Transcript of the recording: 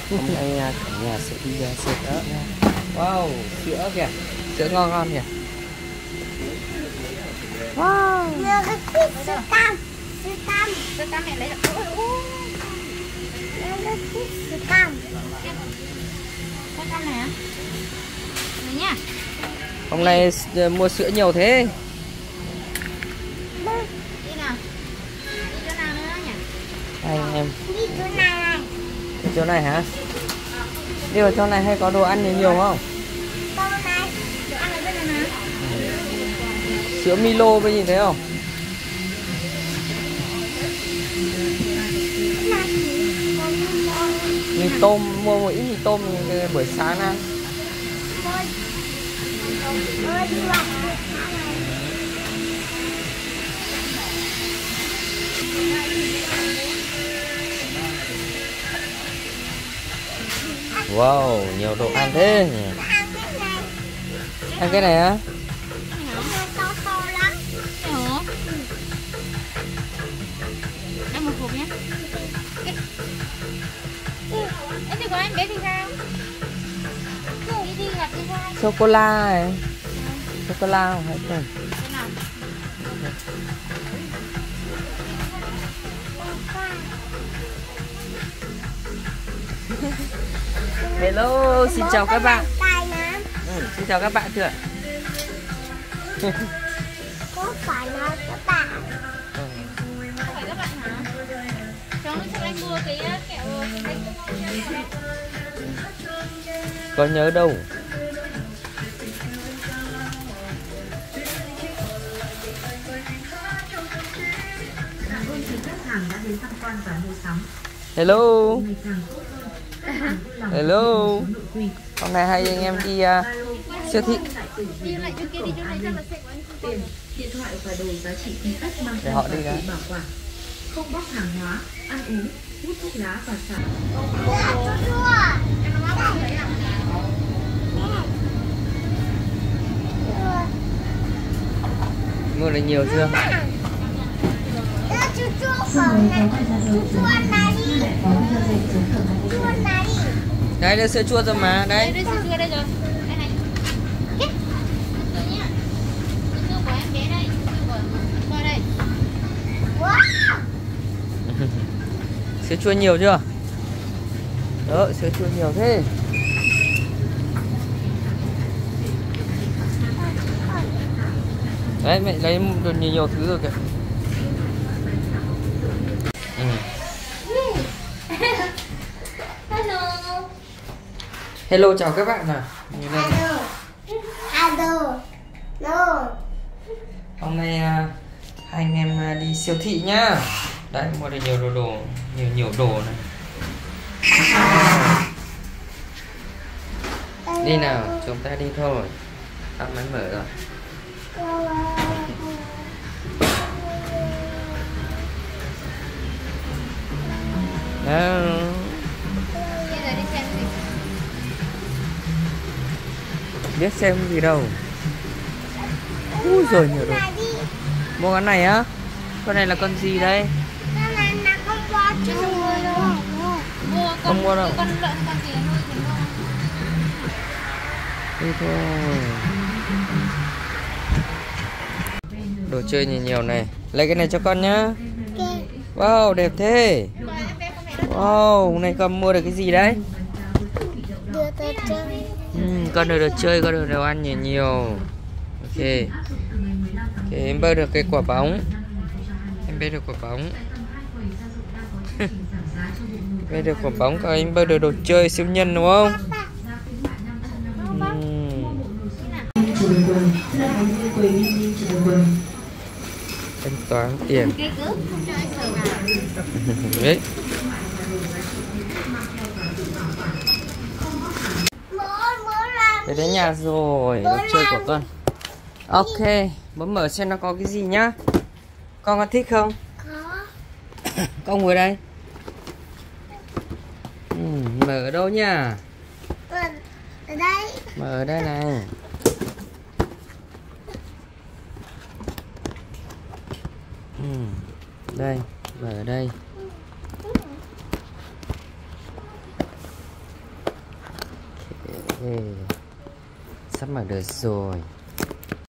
Hôm nay cả nhà sẽ đi sữa nha. Wow, sữa kìa, sữa ngon ngon kìa. Wow. Sữa cam. Sữa cam mẹ lấy được. Sữa cam. Sữa cam này hả? Này nha. Hôm nay mua sữa nhiều thế. Đi nào. Đi chỗ nào nữa nhỉ? Hai anh em. Đi chỗ này. Đi chỗ này hả? Đi vào chỗ này hay có đồ ăn nhiều nhiều không? Chỗ này. Đồ ăn ở bên này nè. Sữa Milo với gì thế không? Mì tôm, mua một ít mì tôm buổi sáng ăn. Wow, nhiều đồ ăn thế nhỉ? Ăn cái này á? To lắm. Ủa? Ăn một hộp nhé. Em thì có anh bé thì sao? Đi gặp đi thôi. Sô cô la này. Sô cô la hay không? Hello, xin chào các bạn. Xin chào các bạn chưa ạ? Có phải là các bạn? Không phải các bạn hả? Cháu cho anh mua cái kẹo anh Có nhớ đâu. Hello. Hello. Hôm nay hai anh em đi siêu thị. đi lại chỗ kia, đi chỗ này chắc là sẽ có tiền, điện thoại và đồ giá trị quý khách mang để họ đi ra. bảo quản, không bóc hàng hóa, ăn uống, hút thuốc lá và xả. Mua được nhiều chưa? Đây là sữa chua rồi mà, đây. đây sữa chua đây rồi. Đây này. Sữa nhá. Sữa của em bé đây, sữa của đây. Wow. Sữa chua nhiều chưa? Đó, sữa chua nhiều thế. Đấy, mẹ lấy được nhiều thứ rồi kìa. Hello. Hello, chào các bạn nào. Hello. Hôm nay hai anh em đi siêu thị nhá. Đấy, mua được nhiều đồ, nhiều đồ này. Đi nào, chúng ta đi thôi. Tắt máy mở rồi. Đó. Bây giờ đi xem gì? Biết xem gì đâu. Ui giời, nhiều đồ. Mua cái này á? Con này là con gì đây? Con này là con bò chưa mua đâu. Không mua đâu. Con lợn con gì nuôi thì mua. Đi thôi. Đồ chơi nhiều này. Lấy cái này cho con nhá. Wow, đẹp thế. Wow, này con mua được cái gì đấy? Đưa tao chơi. Con được đồ chơi, con được đồ ăn nhiều. Ok. Em bơi được cái quả bóng. Em bơi được quả bóng. Bơi được quả bóng, các anh bơi được đồ chơi siêu nhân đúng không? Thanh toán tiền. Đấy. Về đến nhà rồi, đồ chơi của con. Ok, bấm mở xem nó có cái gì nhá. Con có thích không? Có. Con ngồi đây. Mở ở đâu nhá? Ở đây. Mở ở đây này. Đây, mở ở đây. Sắp mở được rồi.